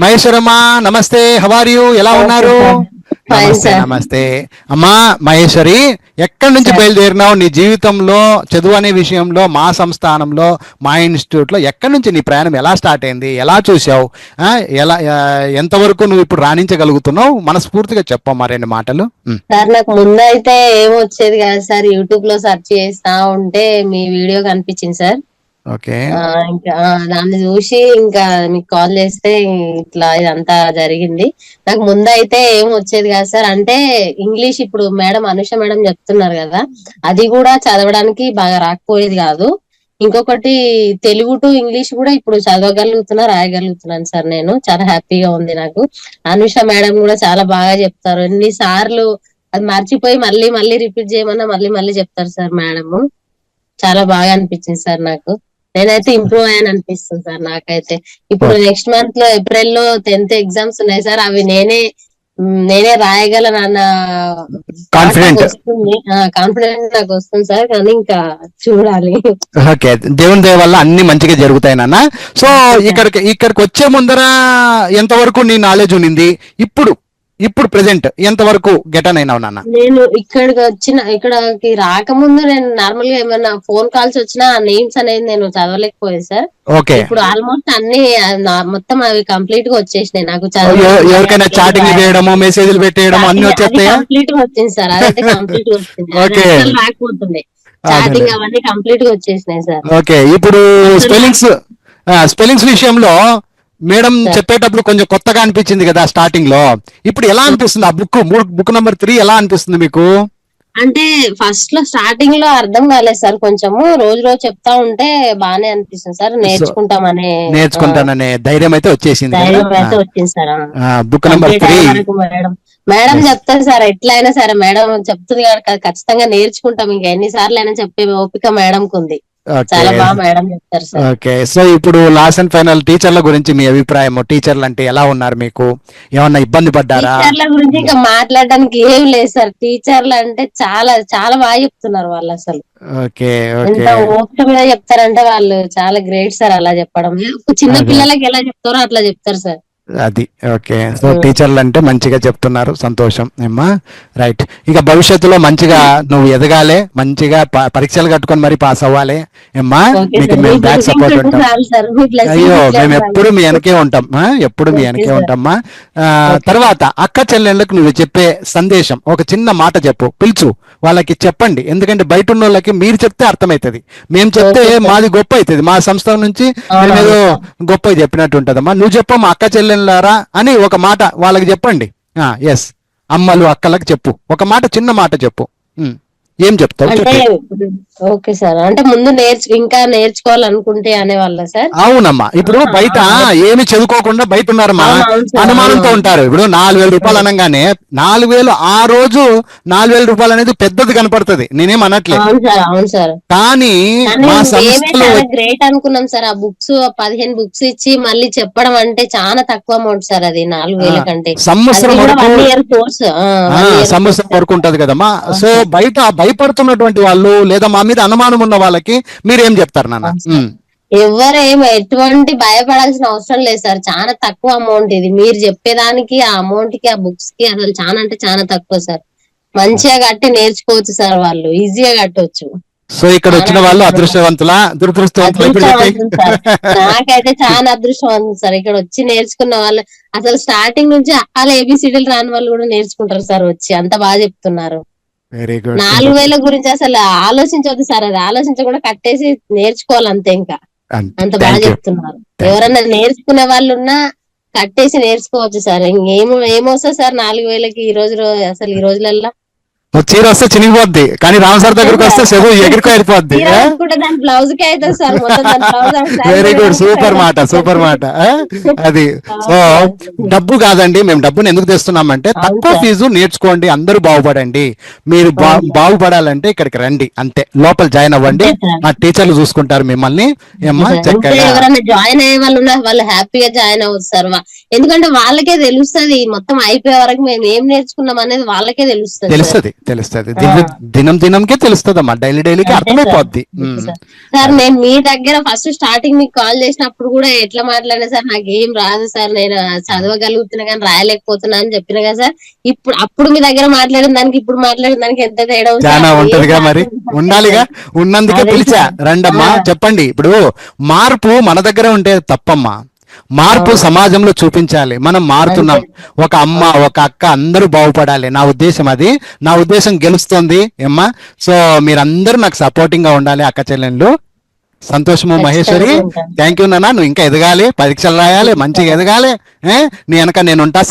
మహేశ్వరమ్మా నమస్తే, how are you, ఎలా ఉన్నారు? నమస్తే నమస్తే అమ్మా మహేశ్వరి, ఎక్కడి నుంచి బయలుదేరినావు నీ జీవితంలో? చదువు అనే విషయంలో మా సంస్థానంలో, మా ఇన్స్టిట్యూట్ లో ఎక్కడి నుంచి నీ ప్రయాణం ఎలా స్టార్ట్ అయింది, ఎలా చూసావు, ఎలా ఎంతవరకు నువ్వు ఇప్పుడు రాణించగలుగుతున్నావు? మనస్ఫూర్తిగా చెప్పమ్మా రెండు మాటలు. సార్, నాకు ముందు అయితే ఏం వచ్చేది కాదు సార్. యూట్యూబ్ లో సెర్చ్ చేస్తా ఉంటే మీ వీడియో కనిపించింది సార్. ఓకే. ఇంకా దాన్ని చూసి ఇంకా మీకు కాల్ చేస్తే ఇట్లా ఇదంతా జరిగింది. నాకు ముందు అయితే ఏం వచ్చేది కాదు సార్. అంటే ఇంగ్లీష్ ఇప్పుడు మేడం అనుష మేడం చెప్తున్నారు కదా, అది కూడా చదవడానికి బాగా రాకపోయేది కాదు. ఇంకొకటి తెలుగు టు ఇంగ్లీష్ కూడా ఇప్పుడు చదవగలుగుతున్నా, రాయగలుగుతున్నాను సార్. నేను చాలా హ్యాపీగా ఉంది నాకు. అనుష మేడం కూడా చాలా బాగా చెప్తారు. ఎన్నిసార్లు అది మర్చిపోయి మళ్ళీ మళ్ళీ రిపీట్ చేయమన్నా మళ్ళీ మళ్ళీ చెప్తారు సార్ మేడము. చాలా బాగా అనిపించింది సార్ నాకు. నేనైతే ఇంప్రూవ్ అయ్యాను అనిపిస్తుంది సార్ నాకైతే. ఇప్పుడు నెక్స్ట్ మంత్ లో ఏప్రిల్ లో 10th ఎగ్జామ్స్ ఉన్నాయి సార్. అవి నేనే రాయగలను అన్న కాన్ఫిడెంట్ నాకు వస్తుంది సార్. కానీ ఇంకా చూడాలి. ఓకే, దేవుని దయ వల్ల అన్ని మంచిగా జరుగుతాయి నాన్న. సో ఇక్కడికి వచ్చే ముందర ఎంతవరకు నీ నాలెడ్జ్ ఉన్నింది? ఇప్పుడు ప్రెసెంట్ ఎంత వరకు గెటన్ అయినావు నాన్న? నేను ఇక్కడికి రాకముందు నేను నార్మల్ గా ఏమైనా ఫోన్ కాల్స్ వచ్చినా నేమ్స్ అనేది నేను చదవలేకపోయాను సార్. ఓకే. ఇప్పుడు ఆల్మోస్ట్ అన్ని మొత్తం అవి కంప్లీట్ గా వచ్చేసినాయి నాకు. ఎవరికైనా చాటింగ్ చేయడము, మెసేజ్లు పెట్టేయడం అన్ని వచ్చేస్తాయి. కంప్లీట్ గా వచ్చింది సార్. అదైతే కంప్లీట్ గా వచ్చింది. రాకపోతుంది చాటింగ్ అవన్నీ కంప్లీట్ గా వచ్చేసినాయి సార్. ఓకే. ఇప్పుడు స్పెల్లింగ్స్ విషయంలో మేడం చెప్పేటప్పుడు కొంచెం కొత్తగా అనిపించింది కదా స్టార్టింగ్ లో. ఇప్పుడు ఎలా అనిపిస్తుంది ఆ బుక్ నెంబర్ 3 ఎలా అనిపిస్తుంది మీకు? అంటే ఫస్ట్ లో స్టార్టింగ్ లో అర్థం కాలేదు సార్. కొంచెము రోజు రోజు చెప్తా ఉంటే బానే అనిపిస్తుంది సార్. నేర్చుకుంటాననే ధైర్యం అయితే వచ్చేసింది. వచ్చింది సార్. బుక్ నెంబర్ 3 మేడం చెప్తారు సార్. ఎట్లయినా సరే మేడం చెప్తుంది కదా, ఖచ్చితంగా నేర్చుకుంటాం. ఇంకా ఎన్నిసార్లు అయినా చెప్పే ఓపిక మేడంకు ఉంది. చాలా బాగా మేడం చెప్తారు సార్. ఓకే. సో ఇప్పుడు లాస్ట్ అండ్ ఫైనల్ టీచర్ల గురించి మీ అభిప్రాయం. టీచర్లు అంటే ఎలా ఉన్నారు మీకు? ఏమన్నా ఇబ్బంది పడ్డారా? టీచర్ల గురించి ఇంకా మాట్లాడడానికి ఏం లేదు సార్. టీచర్లు అంటే చాలా చాలా బాగా చెప్తున్నారు వాళ్ళు. అసలు ఎంత ఓపిక మీద చెప్తారంటే వాళ్ళు చాలా గ్రేట్ సార్. అలా చెప్పడం చిన్న పిల్లలకి ఎలా చెప్తారో అట్లా చెప్తారు సార్. అది ఓకే. సో టీచర్లు అంటే మంచిగా చెప్తున్నారు, సంతోషం ఏమ్మా. రైట్. ఇక భవిష్యత్తులో మంచిగా నువ్వు ఎదగాలి, మంచిగా పరీక్షలు కట్టుకొని మరి పాస్ అవ్వాలి ఏమ్మా. మీకు మేము బ్యాక్ సపోర్ట్ ఉంటాం. అయ్యో, మేము ఎప్పుడు మీ వెనకే ఉంటాం, ఎప్పుడు మీ వెనకే ఉంటామ్మా. తర్వాత అక్క చెల్లెళ్ళకి నువ్వు చెప్పే సందేశం ఒక చిన్న మాట చెప్పు, పిలుచు, వాళ్ళకి చెప్పండి. ఎందుకంటే బయట ఉన్న వాళ్ళకి మీరు చెప్తే అర్థమవుతుంది, మేము చెప్తే మాది గొప్ప అవుతుంది. మా సంస్థ నుంచి మేమేదో గొప్ప చెప్పినట్టు ఉంటదమ్మా. నువ్వు చెప్పమ్మా అక్క చెల్లెళ్ళారా అని ఒక మాట వాళ్ళకి చెప్పండి. ఎస్, అమ్మలు అక్కలకు చెప్పు, ఒక మాట, చిన్న మాట చెప్పు. ఏం చెప్తావు? Okay sir. అంటే ముందు ఇంకా నేర్చుకోవాలనుకుంటే అనేవాళ్ళ సార్? అవునమ్మా. ఇప్పుడు బయట ఏమి చదువుకోకుండా బయట ఉన్నారమ్మా, అనుమానంతో ఉంటారు. ఇప్పుడు 4,000 రూపాయలు అనగానే 4,000 ఆ రోజు 4,000 రూపాయలు అనేది పెద్దది కనపడుతుంది, నేనేం అనట్లేదు. అవును సార్. కానీ మా సంస్థలో గ్రేట్ అనుకున్నాం సార్. ఆ బుక్స్ 15 బుక్స్ ఇచ్చి మళ్ళీ చెప్పడం అంటే చాలా తక్కువ అమౌంట్ సార్. అది 4,000 కంటే సంవత్సరం వరకు ఉంటది కదమ్మా. సో బయట భయపడుతున్నటువంటి వాళ్ళు లేదా మా మీద అనుమానం ఉన్న వాళ్ళకి మీరేం చెప్తారు నాన్న? ఎవరేం ఎటువంటి భయపడాల్సిన అవసరం లేదు సార్. చాలా తక్కువ అమౌంట్ ఇది. మీరు చెప్పేదానికి ఆ అమౌంట్ కి, ఆ బుక్స్ కి అసలు చాలా అంటే చాలా తక్కువ సార్. మంచిగా కట్టి నేర్చుకోవచ్చు సార్. వాళ్ళు ఈజీగా కట్టవచ్చు. సో ఇక్కడ వచ్చిన వాళ్ళు అదృష్టవంతులా దురదృష్టవంతులా? నాకైతే చాలా అదృష్టవంతులు సార్. ఇక్కడ వచ్చి నేర్చుకున్న వాళ్ళు అసలు స్టార్టింగ్ నుంచి అలా ఏబిసిడీలు రాని వాళ్ళు కూడా నేర్చుకుంటారు సార్ వచ్చి. అంత బాగా చెప్తున్నారు. 4,000 గురించి అసలు ఆలోచించవద్దు సార్. అది ఆలోచించకుండా కట్టేసి నేర్చుకోవాలి అంతే. ఇంకా అంత బాగా చెప్తున్నారు. ఎవరన్నా నేర్చుకునే వాళ్ళు ఉన్నా కట్టేసి నేర్చుకోవచ్చు సార్. ఏమొస్తా సార్ 4,000కి అసలు ఈ రోజులల్లో? చీర వస్తే చినిగిపోద్ది, కానీ రామ్ సార్ దగ్గరకు వస్తే సెలవు ఎగురుకో వెళ్ళిపోద్ది. వెరీ గుడ్, సూపర్ మాట, సూపర్ మాట. అది సో డబ్బు కాదండి, మేము డబ్బుని ఎందుకు తెస్తున్నామంటే తక్కువ ఫీజు నేర్చుకోండి, అందరూ బాగుపడండి. మీరు బాగుపడాలంటే ఇక్కడికి రండి అంతే. లోపల జాయిన్ అవ్వండి, మా టీచర్లు చూసుకుంటారు మిమ్మల్ని. ఎవరైనా జాయిన్ అయ్యే వాళ్ళు ఉన్నా వాళ్ళు హ్యాపీగా జాయిన్ అవ్వచ్చు సార్. ఎందుకంటే వాళ్ళకే తెలుస్తుంది మొత్తం అయిపోయే వరకు మేము ఏం నేర్చుకున్నాం అనేది వాళ్ళకే తెలుస్తుంది. తెలుస్తుంది దినం దినంకే తెలుస్తుందమ్మా, డైలీకి అర్థమైపోద్ది. సార్ నేను మీ దగ్గర ఫస్ట్ స్టార్టింగ్ మీకు కాల్ చేసినప్పుడు కూడా ఎట్లా మాట్లాడినా సార్ నాకు ఏం రాదు సార్, నేను చదవగలుగుతున్నా కానీ రాయలేకపోతున్నా అని చెప్పిన కదా సార్. ఇప్పుడు అప్పుడు మీ దగ్గర మాట్లాడిన దానికి ఇప్పుడు మాట్లాడిన దానికి ఎంత తేడా ఉంది చాలా సార్? ఉంటదిగా, మరి ఉండాలిగా, ఉన్నందుకే పిలిచా. రండమ్మా చెప్పండి. ఇప్పుడు మార్పు మన దగ్గర ఉంటే తప్పమ్మా, మార్పు సమాజంలో చూపించాలి. మనం మారుతున్నాం, ఒక అమ్మ ఒక అక్క అందరూ బాగుపడాలి. నా ఉద్దేశం అది, నా ఉద్దేశం గెలుస్తుంది అమ్మా. సో మీరందరూ నాకు సపోర్టింగ్ గా ఉండాలి అక్క చెల్లెళ్ళు. సంతోషము మహేశ్వరి, థ్యాంక్ యూ నాన్న. నువ్వు ఇంకా ఎదగాలి, పరీక్షలు రాయాలి, మంచిగా ఎదగాలి. నీ వెనక నేను ఉంటా.